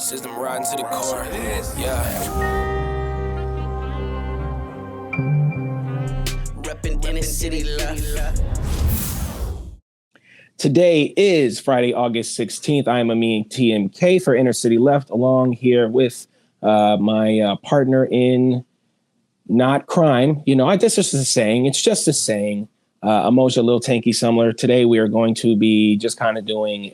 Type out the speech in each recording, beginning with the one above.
System riding to the core. Yeah. Reppin' in the city left. Today is Friday, August 16th. I am Amin TMK for Inner City Left, along here with my partner in not crime. You know, this is just a saying. It's just a saying. Emoja Lil Tanky Sumler. Today we are going to be just kind of doing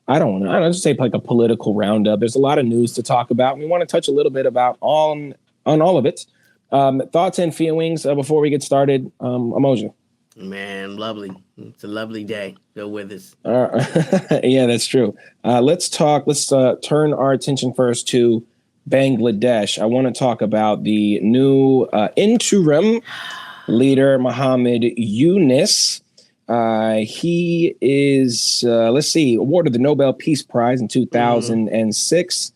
I don't just say like a political roundup. There's a lot of news to talk about. We want to touch a little bit about on all of it. Thoughts and feelings before we get started. Emoja. Man, lovely. It's a lovely day. Go with us. Yeah, that's true. Let's talk. Let's turn our attention first to Bangladesh. I want to talk about the new interim leader, Muhammad Yunus. He is, awarded the Nobel Peace Prize in 2006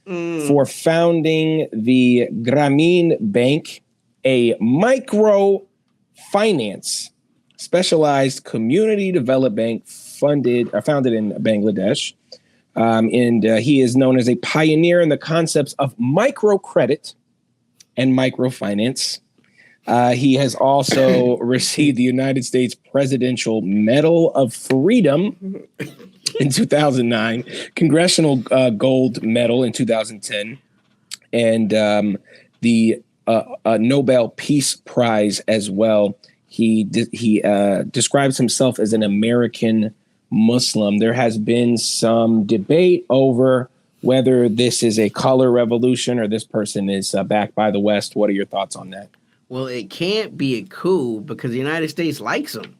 for founding the Grameen Bank, a microfinance specialized community development bank founded in Bangladesh. And he is known as a pioneer in the concepts of microcredit and microfinance. He has also received the United States Presidential Medal of Freedom in 2009, Congressional Gold Medal in 2010, and the Nobel Peace Prize as well. He describes himself as an American Muslim. There has been some debate over whether this is a color revolution or this person is backed by the West. What are your thoughts on that? Well, it can't be a coup because the United States likes him.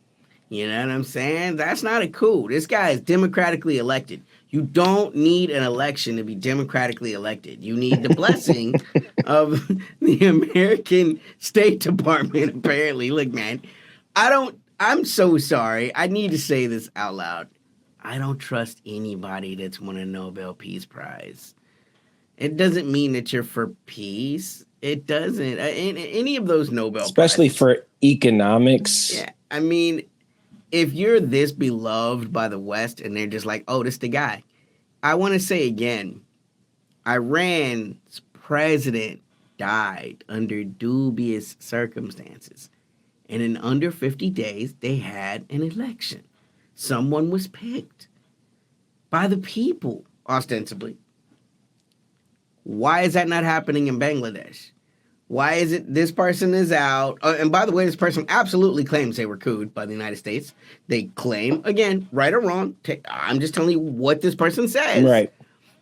You know what I'm saying? That's not a coup. This guy is democratically elected. You don't need an election to be democratically elected. You need the blessing of the American State Department, apparently. Look, man, I'm so sorry. I need to say this out loud. I don't trust anybody that's won a Nobel Peace Prize. It doesn't mean that you're for peace. It doesn't. Any of those Nobel especially prizes, for economics. Yeah, I mean, if you're this beloved by the West and they're just like, oh, this the guy. I want to say again, Iran's president died under dubious circumstances. And in under 50 days, they had an election. Someone was picked by the people, ostensibly. Why is that not happening in Bangladesh? Why is it this person is out? And by the way, this person absolutely claims they were couped by the United States. They claim, again, right or wrong, I'm just telling you what this person says. Right.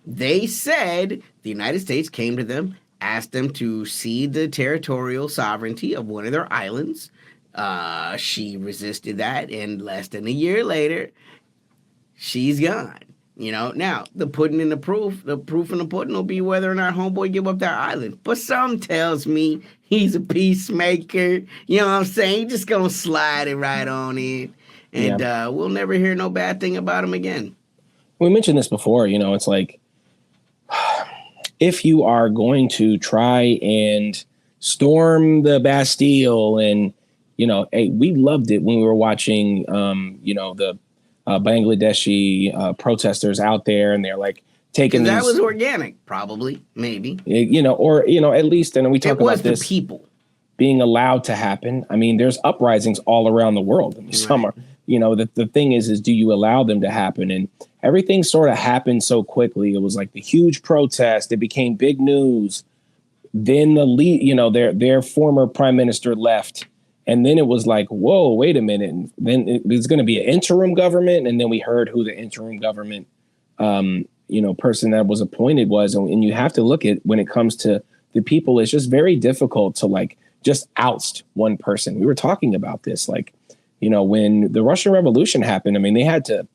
They said the United States came to them, asked them to cede the territorial sovereignty of one of their islands. She resisted that, and less than a year later, she's gone. You know, now the proof in the pudding will be whether or not homeboy give up that island. But some tells me he's a peacemaker. You know what I'm saying? He's just gonna slide it right on in, and we'll never hear no bad thing about him again. We mentioned this before. You know, it's like if you are going to try and storm the Bastille, and you know, hey, we loved it when we were watching, the Bangladeshi protesters out there, and they're like taking that was organic, probably, maybe, or at least, and we talk about this the people being allowed to happen. I mean, there's uprisings all around the world. I mean, some are, the thing is do you allow them to happen? And everything sort of happened so quickly. It was like the huge protest. It became big news. Then the lead, their former prime minister left. And then it was like, whoa, wait a minute. And then there's going to be an interim government. And then we heard who the interim government, person that was appointed was. And you have to look at when it comes to the people, it's just very difficult to like just oust one person. We were talking about this, like, when the Russian Revolution happened, I mean, they had to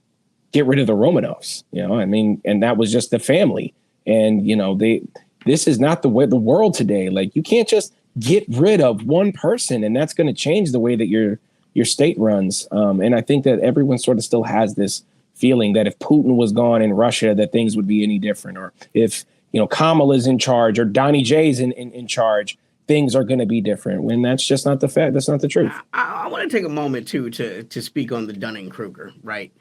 get rid of the Romanovs, and that was just the family. And, this is not the way the world today. Like, you can't just get rid of one person, and that's going to change the way that your state runs. And I think that everyone sort of still has this feeling that if Putin was gone in Russia, that things would be any different. Or if, Kamala's in charge or Donnie J's in charge, things are going to be different, when that's just not the fact. That's not the truth. I want to take a moment, too, to speak on the Dunning-Kruger, right?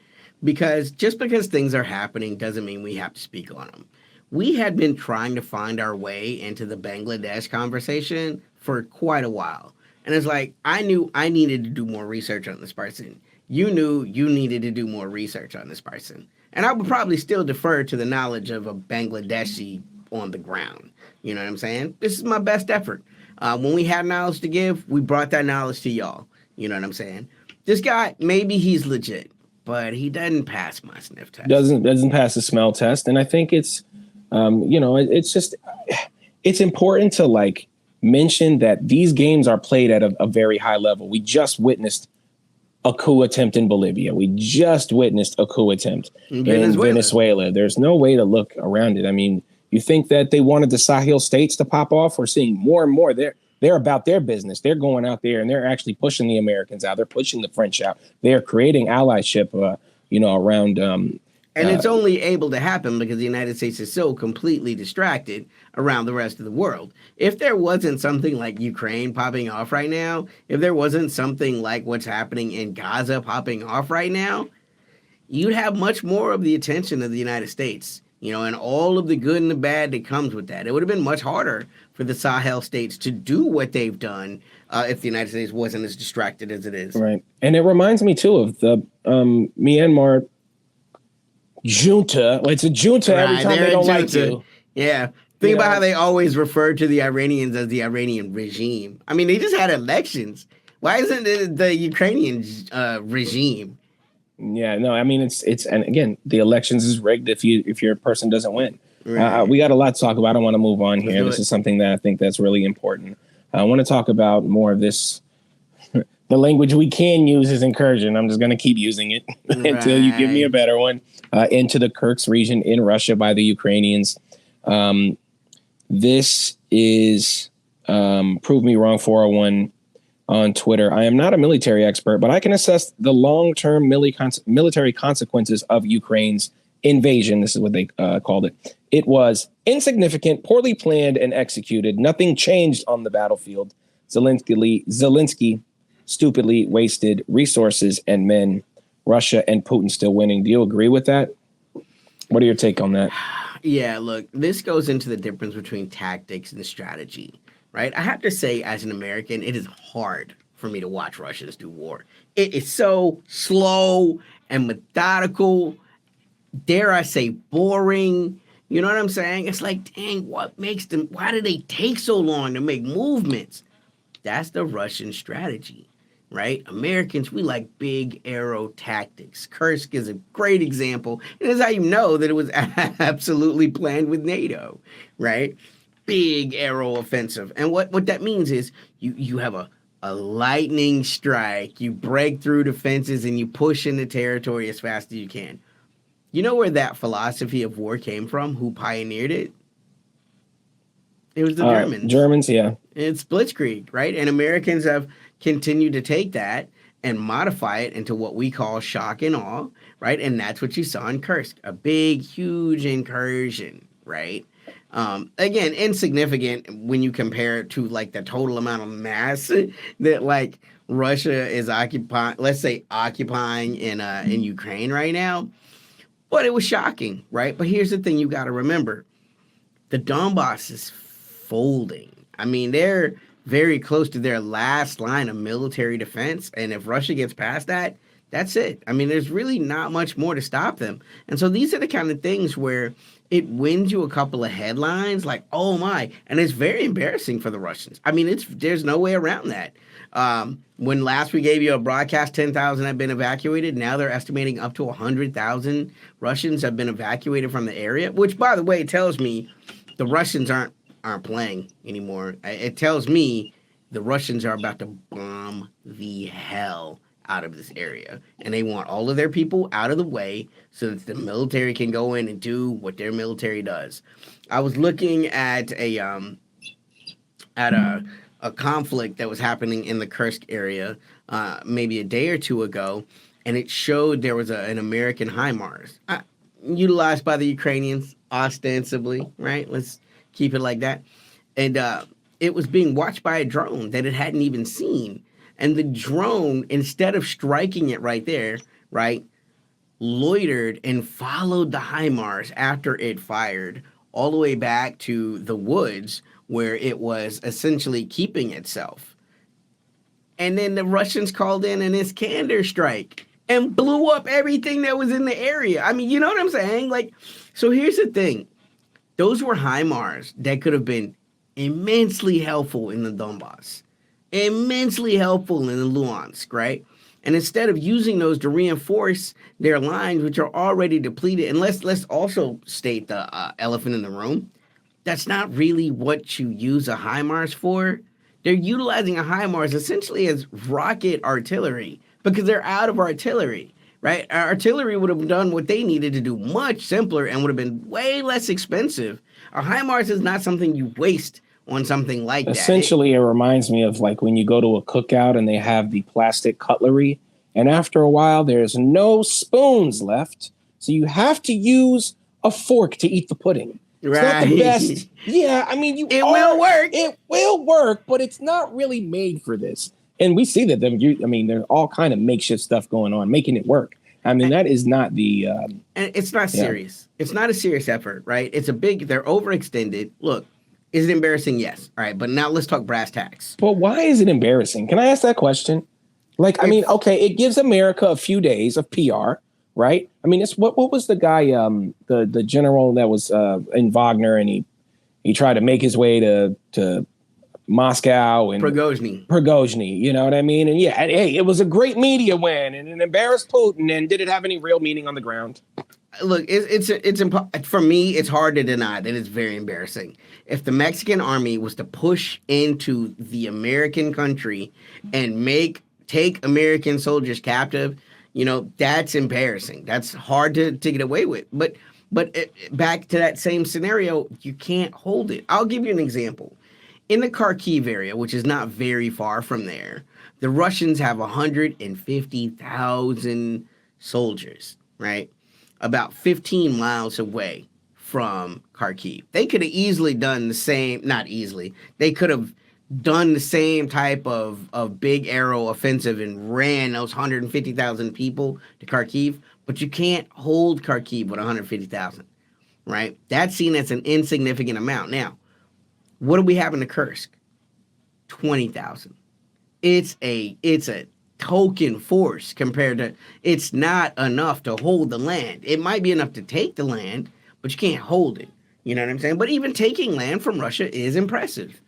Because just because things are happening doesn't mean we have to speak on them. we had been trying to find our way into the Bangladesh conversation for quite a while. And it's like, I knew I needed to do more research on this person. You knew you needed to do more research on this person. And I would probably still defer to the knowledge of a Bangladeshi on the ground. You know what I'm saying? This is my best effort. When we had knowledge to give, we brought that knowledge to y'all. You know what I'm saying? This guy, maybe he's legit, but he doesn't pass my sniff test. Doesn't pass the smell test. And I think it's, it's just, it's important to like mention that these games are played at a very high level. We just witnessed a coup attempt in Bolivia. We just witnessed a coup attempt in Venezuela. There's no way to look around it. I mean, you think that they wanted the Sahel states to pop off? We're seeing more and more. They're about their business. They're going out there and they're actually pushing the Americans out. They're pushing the French out. They're creating allyship, around. And it's only able to happen because the United States is so completely distracted around the rest of the world. If there wasn't something like Ukraine popping off right now, if there wasn't something like what's happening in Gaza popping off right now, you'd have much more of the attention of the United States, and all of the good and the bad that comes with that. It would have been much harder for the Sahel states to do what they've done if the United States wasn't as distracted as it is. Right. And it reminds me, too, of the Myanmar junta. It's a junta every time they don't like you. Yeah. Think about how they always refer to the Iranians as the Iranian regime. I mean, they just had elections. Why isn't it the Ukrainian regime? Yeah, no, I mean it's and again, the elections is rigged if your person doesn't win. Right. We got a lot to talk about. I don't want to move on here. This is something that I think that's really important. I want to talk about more of this. The language we can use is incursion. I'm just going to keep using it until you give me a better one. Into the Kursk region in Russia by the Ukrainians. This is Prove Me Wrong 401 on Twitter. I am not a military expert, but I can assess the long-term military consequences of Ukraine's invasion. This is what they called it. It was insignificant, poorly planned, and executed. Nothing changed on the battlefield. Zelensky stupidly wasted resources and men. Russia and Putin still winning. Do you agree with that? What are your take on that? Yeah, look, this goes into the difference between tactics and strategy. Right? I have to say, as an American, it is hard for me to watch Russians do war. It is so slow and methodical. Dare I say, boring. You know what I'm saying? It's like, dang, why do they take so long to make movements? That's the Russian strategy, right? Americans, we like big arrow tactics. Kursk is a great example. And that's how you know that it was absolutely planned with NATO, right? Big arrow offensive. And what that means is you have a lightning strike, you break through defenses and you push into territory as fast as you can. You know where that philosophy of war came from? Who pioneered it? It was the Germans. Germans, yeah. It's Blitzkrieg, right? And Americans have continued to take that and modify it into what we call shock and awe, right? And that's what you saw in Kursk, a big, huge incursion, right? Again, insignificant when you compare it to like the total amount of mass that like Russia is occupying in Ukraine right now. But it was shocking, right? But here's the thing you got to remember. The Donbass is folding. I mean, they're very close to their last line of military defense. And if Russia gets past that, that's it. I mean, there's really not much more to stop them. And so these are the kind of things where it wins you a couple of headlines like, oh my, and it's very embarrassing for the Russians. I mean, there's no way around that. When last we gave you a broadcast, 10,000 have been evacuated. Now they're estimating up to 100,000 Russians have been evacuated from the area, which, by the way, tells me the Russians aren't playing anymore. It tells me the Russians are about to bomb the hell out of this area, and they want all of their people out of the way so that the military can go in and do what their military does. I was looking at a conflict that was happening in the Kursk area maybe a day or two ago, and it showed there was an American HIMARS utilized by the Ukrainians ostensibly, right? Let's keep it like that. And it was being watched by a drone that it hadn't even seen. And the drone, instead of striking it right there, right, loitered and followed the HIMARS after it fired all the way back to the woods where it was essentially keeping itself. And then the Russians called in an Iskander strike and blew up everything that was in the area. I mean, you know what I'm saying? Like, so here's the thing. Those were HIMARS that could have been immensely helpful in the Donbass, immensely helpful in the Luhansk, right? And instead of using those to reinforce their lines, which are already depleted, and let's also state the elephant in the room, that's not really what you use a HIMARS for. They're utilizing a HIMARS essentially as rocket artillery because they're out of artillery, right? Our artillery would have done what they needed to do much simpler and would have been way less expensive. A HIMARS is not something you waste on something like that. Essentially, it reminds me of like when you go to a cookout and they have the plastic cutlery, and after a while, there's no spoons left. So you have to use a fork to eat the pudding. It's not the best. Yeah, I mean, it will work. It will work, but it's not really made for this. And we see that there's all kind of makeshift stuff going on, making it work. I mean, that is not the. And it's not serious. It's not a serious effort, right? It's a big. They're overextended. Look, is it embarrassing? Yes. All right, but now let's talk brass tacks. But why is it embarrassing? Can I ask that question? Like, I mean, okay, it gives America a few days of PR. Right. I mean, it's what was the guy, the general that was in Wagner, and he tried to make his way to Moscow and Prigozhin, you know what I mean? And yeah, hey, it was a great media win and it embarrassed Putin. And did it have any real meaning on the ground? Look, for me, it's hard to deny that it's very embarrassing. If the Mexican army was to push into the American country and take American soldiers captive, you know, that's embarrassing. That's hard to get away with. But back to that same scenario, you can't hold it. I'll give you an example. In the Kharkiv area, which is not very far from there, the Russians have 150,000 soldiers, right? About 15 miles away from Kharkiv. They could have easily done the same, not easily, they could have done the same type of big arrow offensive and ran those 150,000 people to Kharkiv, but you can't hold Kharkiv with 150,000, right? That's seen as an insignificant amount. Now, what do we have in the Kursk? 20,000. It's a token force compared to, it's not enough to hold the land. It might be enough to take the land, but you can't hold it. You know what I'm saying? But even taking land from Russia is impressive.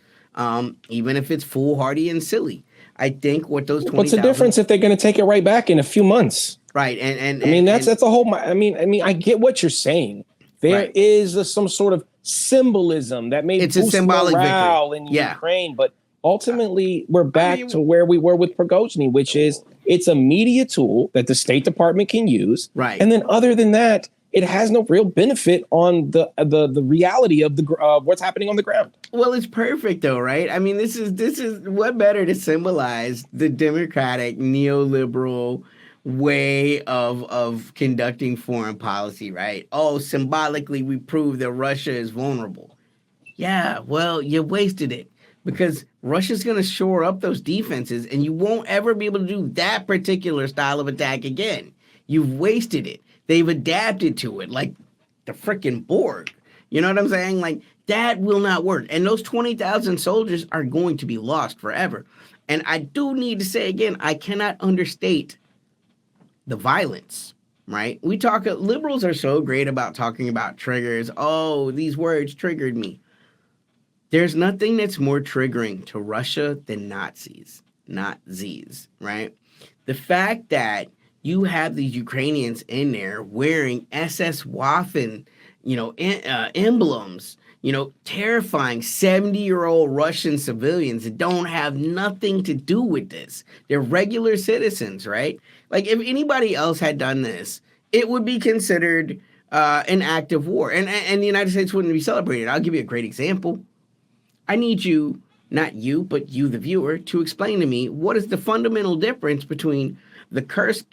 Even if it's foolhardy and silly. I think what those 20,000... What's the difference if they're going to take it right back in a few months? Right, and I mean, that's the whole... I mean, I get what you're saying. There is some sort of symbolism that may boost a symbolic morale in Ukraine, but ultimately we're back to where we were with Prigozhin, which is it's a media tool that the State Department can use. Right. And then other than that, it has no real benefit on the reality of what's happening on the ground. Well, it's perfect though, right? I mean, this is what better to symbolize the democratic neoliberal way of conducting foreign policy, right? Oh, symbolically we prove that Russia is vulnerable. Yeah, well, you wasted it because Russia's going to shore up those defenses and you won't ever be able to do that particular style of attack again. You've wasted it. They've adapted to it like the freaking Borg. You know what I'm saying? Like, that will not work. And those 20,000 soldiers are going to be lost forever. And I do need to say again, I cannot understate the violence, right? Liberals are so great about talking about triggers. Oh, these words triggered me. There's nothing that's more triggering to Russia than Nazis, right? The fact that you have these Ukrainians in there wearing SS Waffen, emblems, terrifying 70-year-old Russian civilians that don't have nothing to do with this. They're regular citizens, right? Like, if anybody else had done this, it would be considered an act of war. And the United States wouldn't be celebrated. I'll give you a great example. I need you, not you, but you, the viewer, to explain to me what is the fundamental difference between the Kursk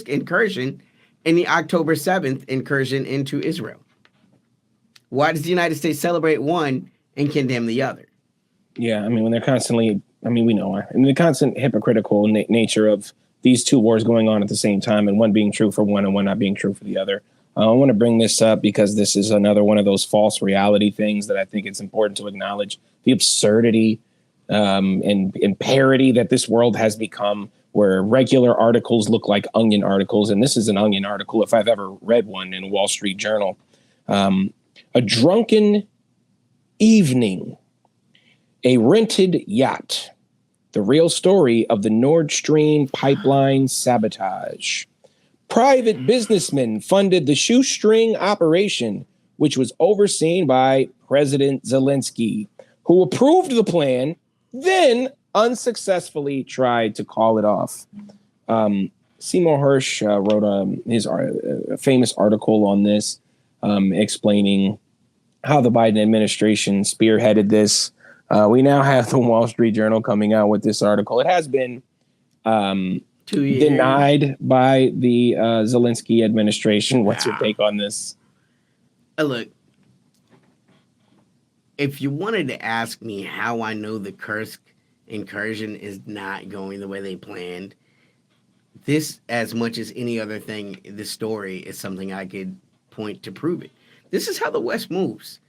incursion and the October 7th incursion into Israel. Why does the United States celebrate one and condemn the other? Yeah, I mean, when they're constantly, we know, the constant hypocritical nature of these two wars going on at the same time and one being true for one and one not being true for the other. I want to bring this up because this is another one of those false reality things that I think it's important to acknowledge the absurdity and parody that this world has become, where regular articles look like Onion articles. And this is an Onion article, if I've ever read one, in Wall Street Journal. A drunken evening, a rented yacht, the real story of the Nord Stream pipeline sabotage. Private businessmen funded the shoestring operation, which was overseen by President Zelensky, who approved the plan, then unsuccessfully tried to call it off. Seymour Hersh wrote his famous article on this, explaining how the Biden administration spearheaded this. We now have the Wall Street Journal coming out with this article. It has been 2 years denied by the Zelensky administration. What's your take on this? Look, if you wanted to ask me how I know the Kursk incursion is not going the way they planned, this, as much as any other thing, this story is something I could point to prove it. This is how the West moves.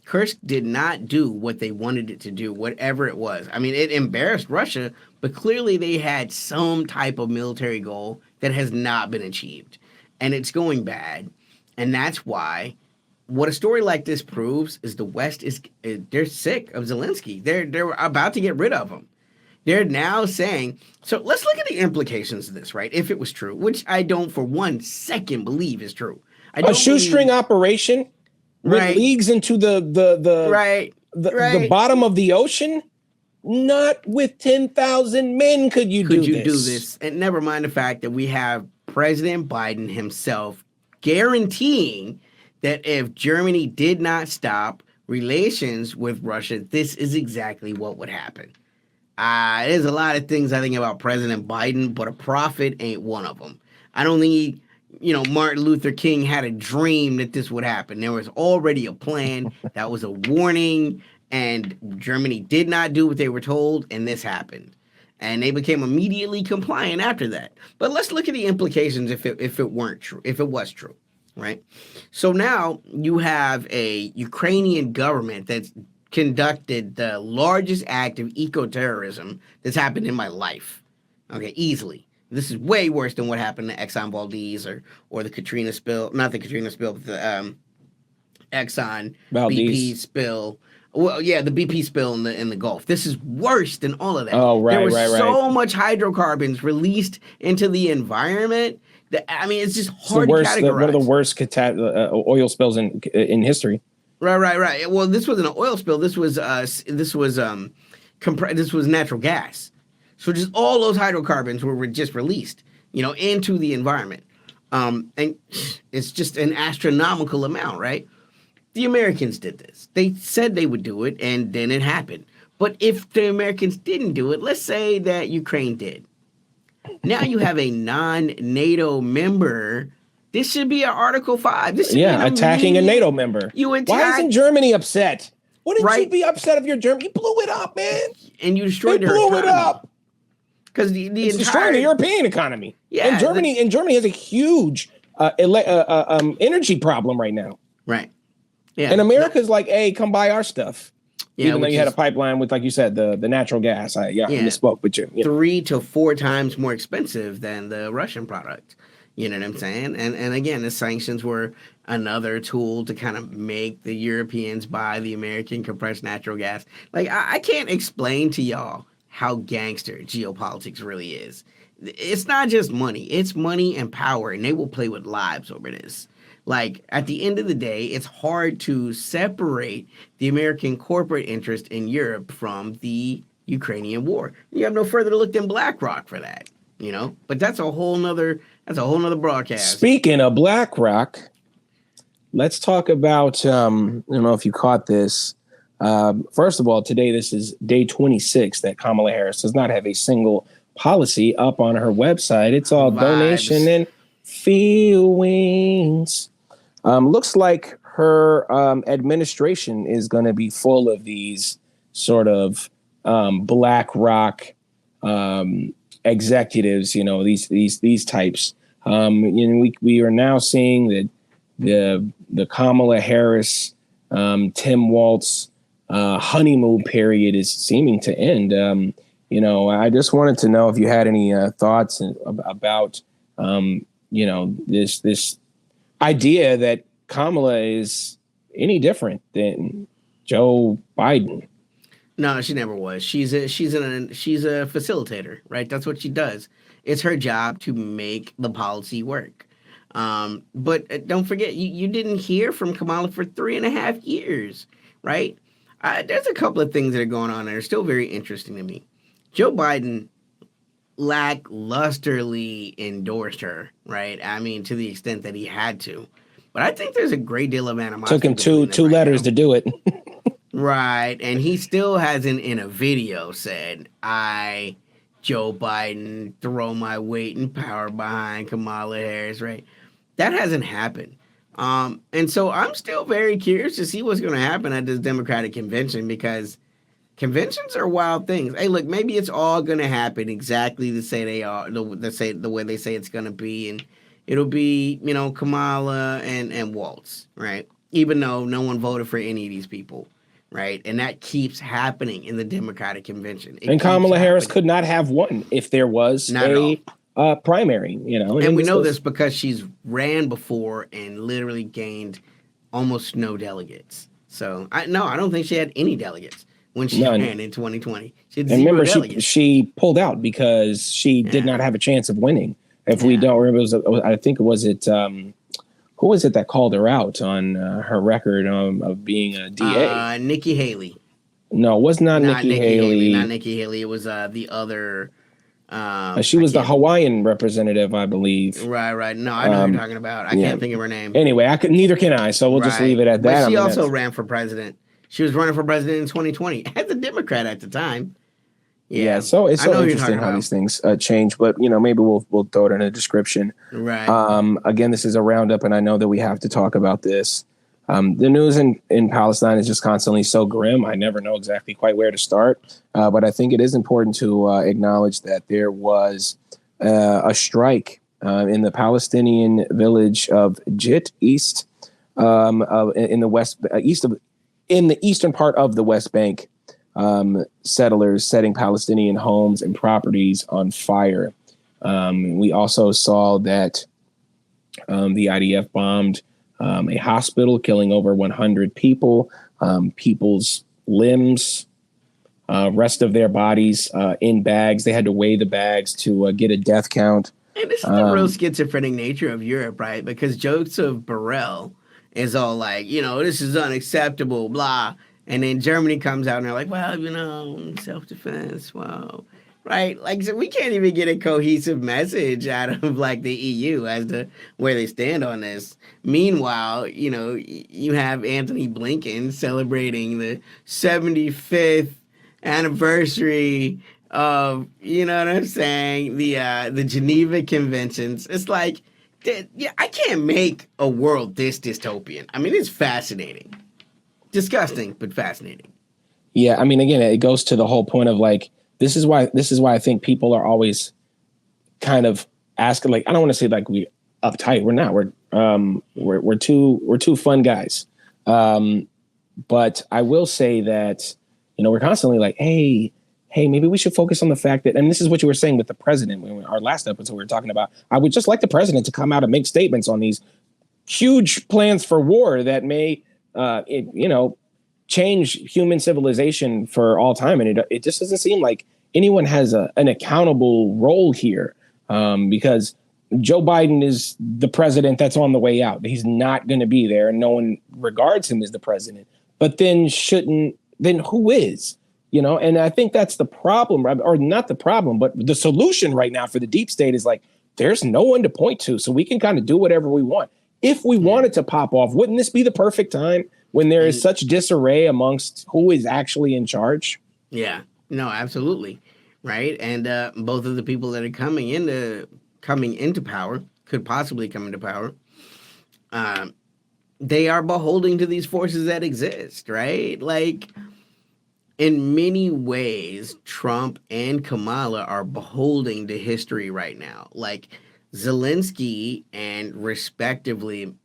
Kursk did not do what they wanted it to do, whatever it was. I mean, it embarrassed Russia, but clearly they had some type of military goal that has not been achieved. And it's going bad. And that's why what a story like this proves is the West they're sick of Zelensky. They're about to get rid of him. They're now saying, so let's look at the implications of this, right? If it was true, which I don't for 1 second believe is true. A shoestring operation with leagues into the bottom of the ocean. Not with 10,000 men could you do this. And never mind the fact that we have President Biden himself guaranteeing that if Germany did not stop relations with Russia, this is exactly what would happen. There's a lot of things I think about President Biden, but a prophet ain't one of them. I don't think Martin Luther King had a dream that this would happen. There was already a plan. That was a warning, and Germany did not do what they were told, and this happened. And they became immediately compliant after that. But let's look at the implications if it weren't true, if it was true, right? So now you have a Ukrainian government that's conducted the largest act of eco-terrorism that's happened in my life. Okay, easily. This is way worse than what happened to Exxon Valdez or the Katrina spill. Not the Katrina spill, but the Exxon Valdez. BP spill. Well, yeah, the BP spill in the Gulf. This is worse than all of that. Oh, right, there was right. so much hydrocarbons released into the environment that, I mean, it's just hard to categorize. One of the worst oil spills in history. Right. Well, this wasn't an oil spill. This was natural gas. So just all those hydrocarbons were just released, into the environment. And it's just an astronomical amount, right? The Americans did this. They said they would do it, and then it happened. But if the Americans didn't do it, let's say that Ukraine did. Now you have a non-NATO member. This should be an Article 5. This should be attacking a NATO member. Why isn't Germany upset? Wouldn't you be upset if you're Germany? You blew it up, man. And you destroyed their economy. Blew it up. Because it's destroying the European economy. Yeah. And Germany has a huge energy problem right now. Right. Yeah. And America's like, hey, come buy our stuff. Yeah, even though you had a pipeline with, like you said, the natural gas. I misspoke, but 3 to 4 times more expensive than the Russian product. You know what I'm saying? And again, the sanctions were another tool to kind of make the Europeans buy the American compressed natural gas. Like, I can't explain to y'all how gangster geopolitics really is. It's not just money. It's money and power, and they will play with lives over this. Like, at the end of the day, it's hard to separate the American corporate interest in Europe from the Ukrainian war. You have no further to look than BlackRock for that, But that's a whole nother broadcast. Speaking of BlackRock, let's talk about, I don't know if you caught this. First of all, today, this is day 26 that Kamala Harris does not have a single policy up on her website. It's all donation and feelings. Looks like her administration is going to be full of these sort of BlackRock executives, these types. We are now seeing that the Kamala Harris, Tim Walz honeymoon period is seeming to end. I just wanted to know if you had any thoughts about this idea that Kamala is any different than Joe Biden. No, she never was. She's a facilitator, right? That's what she does. It's her job to make the policy work. But don't forget, you didn't hear from Kamala for 3.5 years, right? There's a couple of things that are going on that are still very interesting to me. Joe Biden lacklusterly endorsed her, right? I mean, to the extent that he had to. But I think there's a great deal of animosity. Took him two letters to do it. Right. And he still hasn't, in a video, said, I, Joe Biden, throw my weight and power behind Kamala Harris, right? That hasn't happened. And so I'm still very curious to see what's going to happen at this Democratic convention, because conventions are wild things. Hey, look, maybe it's all going to happen exactly the way they say it's going to be. And it'll be, Kamala and Walz, right? Even though no one voted for any of these people, right? And that keeps happening in the Democratic convention. And Kamala Harris could not have won if there was a primary, And we know this because she's ran before and literally gained almost no delegates. So, I don't think she had any delegates when she ran in 2020. She had zero delegates. She pulled out because she did not have a chance of winning. If we don't remember, I think it was who was it that called her out on her record of being a DA? Nikki Haley. No, it was not Nikki Haley. Not Nikki Haley. It was the other. She was the Hawaiian representative, I believe. Right. No, I know who you're talking about. I can't think of her name. Anyway, neither can I. So we'll just leave it at that. But she also ran for president. She was running for president in 2020 as a Democrat at the time. Yeah, so it's so interesting how these things change. But maybe we'll throw it in a description. Right. Again, this is a roundup, and I know that we have to talk about this. The news in Palestine is just constantly so grim. I never know exactly quite where to start. But I think it is important to acknowledge that there was a strike in the Palestinian village of Jit East, in the eastern part of the West Bank. Settlers setting Palestinian homes and properties on fire. We also saw that the IDF bombed a hospital, killing over 100 people, people's limbs, rest of their bodies in bags. They had to weigh the bags to get a death count. And this is the real schizophrenic nature of Europe, right? Because Joseph Borrell is all like, this is unacceptable, blah. And then Germany comes out and they're like, well, self-defense, wow. Right? Like, so we can't even get a cohesive message out of, like, the EU as to where they stand on this. Meanwhile, you have Anthony Blinken celebrating the 75th anniversary of, you know what I'm saying, the Geneva Conventions. It's like, I can't make a world this dystopian. I mean, it's fascinating. Disgusting, but fascinating. Yeah, I mean, again, it goes to the whole point of like, this is why I think people are always kind of asking, like, I don't want to say like we uptight. We're not. We're two fun guys. But I will say that, we're constantly like, hey, maybe we should focus on the fact that, and this is what you were saying with the president when our last episode we were talking about. I would just like the president to come out and make statements on these huge plans for war that may change human civilization for all time. And it just doesn't seem like anyone has an accountable role here, because Joe Biden is the president that's on the way out. He's not going to be there, and no one regards him as the president. But then who is? And I think that's the problem, or not the problem, but the solution right now for the deep state is like, there's no one to point to, so we can kind of do whatever we want. If we wanted to pop off, wouldn't this be the perfect time when there is such disarray amongst who is actually in charge? Yeah, no, absolutely. Right. And both of the people that are coming into power, could possibly come into power, they are beholden to these forces that exist. Right. Like, in many ways, Trump and Kamala are beholden to history right now. Like, Zelensky and respectively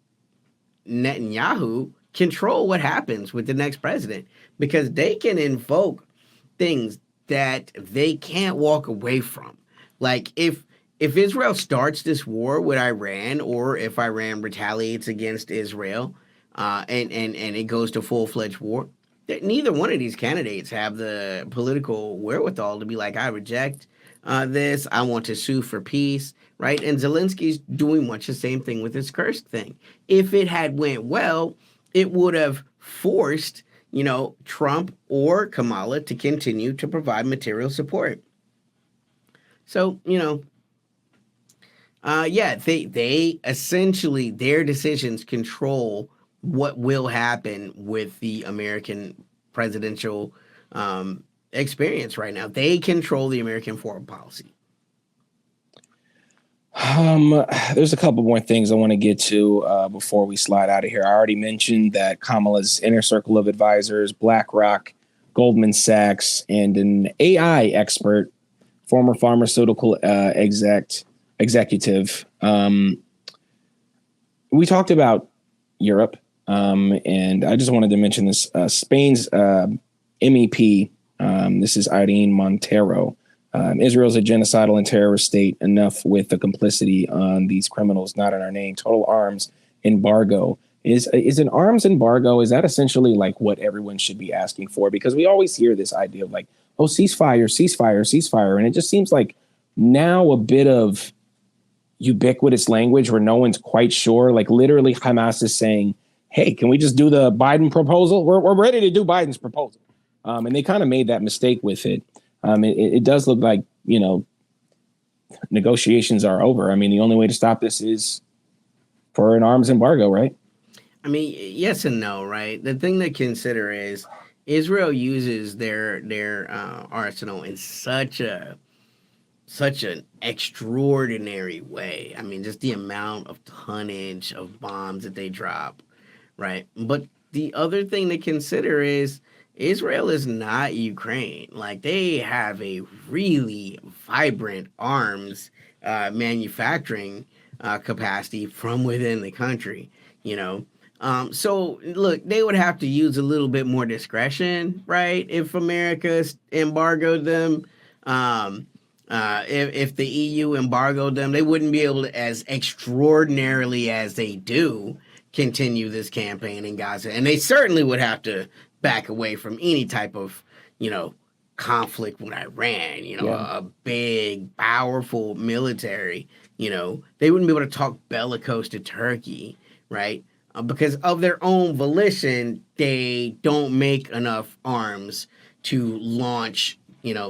Netanyahu control what happens with the next president because they can invoke things that they can't walk away from. Like if Israel starts this war with Iran, or if Iran retaliates against Israel, and it goes to full-fledged war, that neither one of these candidates have the political wherewithal to be like, I reject this. I want to sue for peace, right? And Zelensky's doing much the same thing with this Kursk thing. If it had went well, it would have forced, Trump or Kamala to continue to provide material support. So, they essentially, their decisions control what will happen with the American presidential experience right now. They control the American foreign policy. There's a couple more things I want to get to before we slide out of here. I already mentioned that Kamala's inner circle of advisors, BlackRock, Goldman Sachs, and an AI expert, former pharmaceutical executive. We talked about Europe, and I just wanted to mention this. Spain's MEP, this is Irene Montero. Israel's a genocidal and terrorist state, enough with the complicity on these criminals not in our name. Total arms embargo. Is an arms embargo, is that essentially like what everyone should be asking for? Because we always hear this idea of like, oh, ceasefire. And it just seems like now a bit of ubiquitous language where no one's quite sure. Like literally Hamas is saying, hey, can we just do the Biden proposal? We're ready to do Biden's proposal. And they kind of made that mistake with it. It does look like, negotiations are over. I mean, the only way to stop this is for an arms embargo, right? I mean, yes and no, right? The thing to consider is Israel uses their arsenal in such an extraordinary way. I mean, just the amount of tonnage of bombs that they drop, right? But the other thing to consider is Israel is not Ukraine. Like, they have a really vibrant arms manufacturing capacity from within the country, So, look, they would have to use a little bit more discretion, right? If America embargoed them, if the EU embargoed them, they wouldn't be able to, as extraordinarily as they do, continue this campaign in Gaza. And they certainly would have to back away from any type of, conflict with Iran, a big, powerful military, they wouldn't be able to talk bellicose to Turkey, right? Because of their own volition, they don't make enough arms to launch,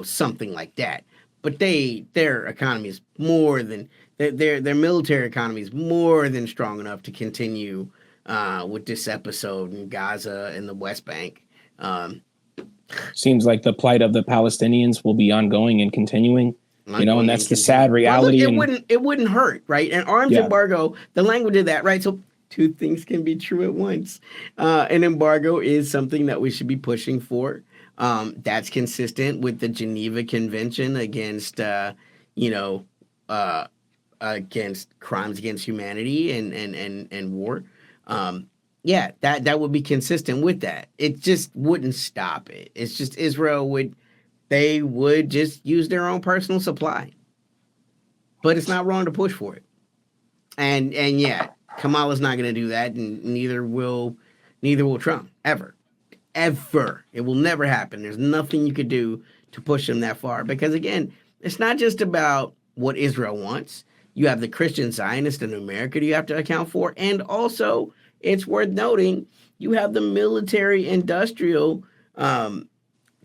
something like that. But their economy is more than, their military economy is more than strong enough to continue with this episode in Gaza and the West Bank. Seems like the plight of the Palestinians will be ongoing and continuing, and that's the sad reality. Well, look, it wouldn't hurt, right? An arms embargo, the language of that, right? So two things can be true at once. An embargo is something that we should be pushing for. That's consistent with the Geneva Convention against, against crimes against humanity and war. That would be consistent with that. It just wouldn't stop it. It's just Israel would just use their own personal supply. But it's not wrong to push for it. And Kamala's not going to do that, and neither will Trump ever. It will never happen. There's nothing you could do to push them that far, because again, it's not just about what Israel wants. You have the Christian Zionists in America that you have to account for, and also it's worth noting you have the military industrial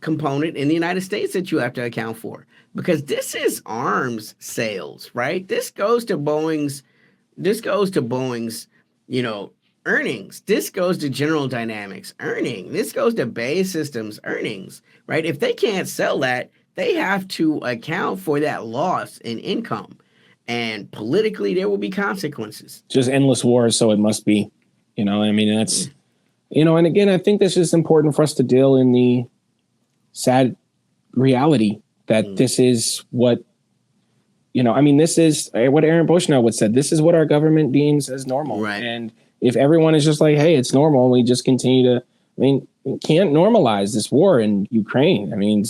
component in the United States that you have to account for, because this is arms sales, right? This goes to Boeing's, earnings. This goes to General Dynamics earning. This goes to BAE Systems earnings, right? If they can't sell that, they have to account for that loss in income. And politically, there will be consequences. Just endless wars, so it must be. That's, and again, I think this is important for us to deal in the sad reality that this is what, this is what Aaron Bushnell would said. This is what our government deems as normal. Right. And if everyone is just like, hey, it's normal, we just continue to, I mean, we can't normalize this war in Ukraine. I mean,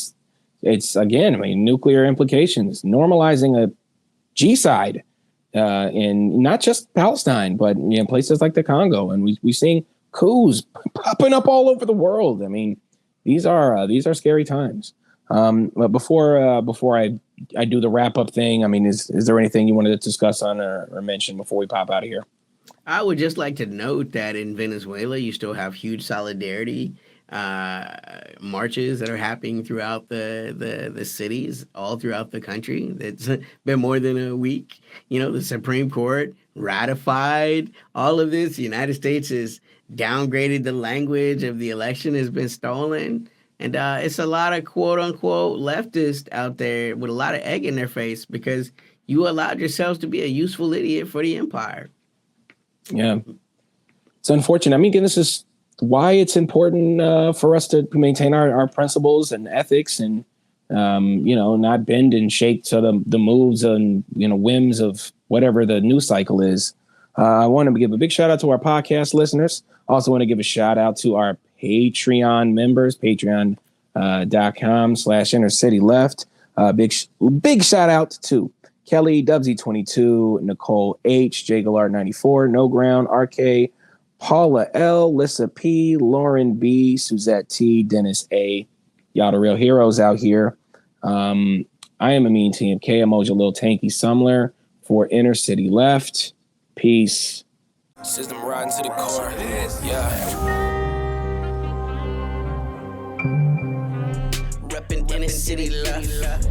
it's again, I mean, nuclear implications, normalizing a G-side in not just Palestine, but places like the Congo, and we've seen coups popping up all over the world. I mean, these are scary times. But before I do the wrap up thing, I mean, is there anything you wanted to discuss on or mention before we pop out of here? I would just like to note that in Venezuela, you still have huge solidarity marches that are happening throughout the cities, all throughout the country. It's been more than a week. The Supreme Court ratified all of this. The United States has downgraded the language of the election has been stolen. And it's a lot of quote unquote leftists out there with a lot of egg in their face because you allowed yourselves to be a useful idiot for the empire. Yeah, it's unfortunate. I mean, this is why it's important for us to maintain our principles and ethics and, not bend and shake to the moves and, whims of whatever the news cycle is. I want to give a big shout out to our podcast listeners. Also want to give a shout out to our Patreon members, patreon.com/innercityleft. Big shout out to Kelly, Dubsy22, Nicole H, J Gallard 94, No Ground, RK, Paula L, Lissa P, Lauren B, Suzette T, Dennis A. Y'all the real heroes out here. I am Amin TMK, emoji Lil Tanky Sumler for Inner City Left. Peace. System riding to the core. Yeah. Reppin' Inner City Left.